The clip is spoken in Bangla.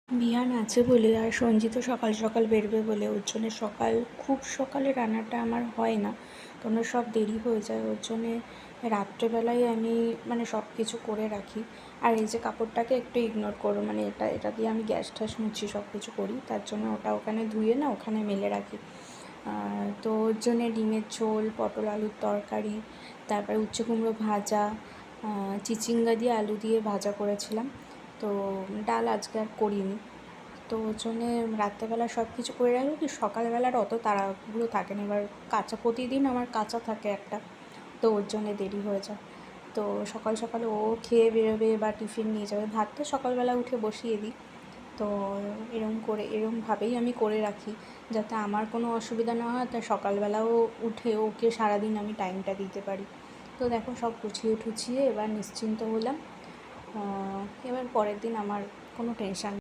বিহান আছে বলে আর সঞ্জিতও সকাল সকাল বেরোবে বলে ওর জন্যে খুব সকালে রান্নাটা আমার হয় না, কারণ সব দেরি হয়ে যায়। ওর জন্যে রাত্রেবেলায় আমি সব কিছু করে রাখি। আর এই যে কাপড়টাকে একটু ইগনোর করো, এটা দিয়ে আমি গ্যাস ট্যাস মুছি, সব কিছু করি, তার জন্য ওটা ওখানে ধুয়ে না ওখানে মেলে রাখি। তো ওর জন্যে ডিমের ঝোল, পটল আলুর তরকারি, তারপরে উচ্ছে কুমড়ো ভাজা, চিচিঙ্গা দিয়ে আলু দিয়ে ভাজা করেছিলাম। তো ডাল আজকে আর করিনি। তো ওর জন্যে রাত্রেবেলা সব কিছু করে রাখলে কি সকালবেলার অত তাড়াহুড়ো থাকে না। এবার প্রতিদিন আমার কাঁচা থাকে একটা, তো ওর জন্যে দেরি হয়ে যায়। তো সকাল সকাল ও খেয়ে বেরোবে বা টিফিন নিয়ে যাবে। ভাতটা সকালবেলা উঠে বসিয়ে দিই। তো এরমভাবেই আমি করে রাখি যাতে আমার কোনো অসুবিধা না হয়, তাই সকালবেলাও উঠে ওকে সারাদিন আমি টাইমটা দিতে পারি। তো দেখো সব গুছিয়ে টুছিয়ে এবার নিশ্চিন্ত হলাম। এবার পরের দিন আমার কোনো টেনশান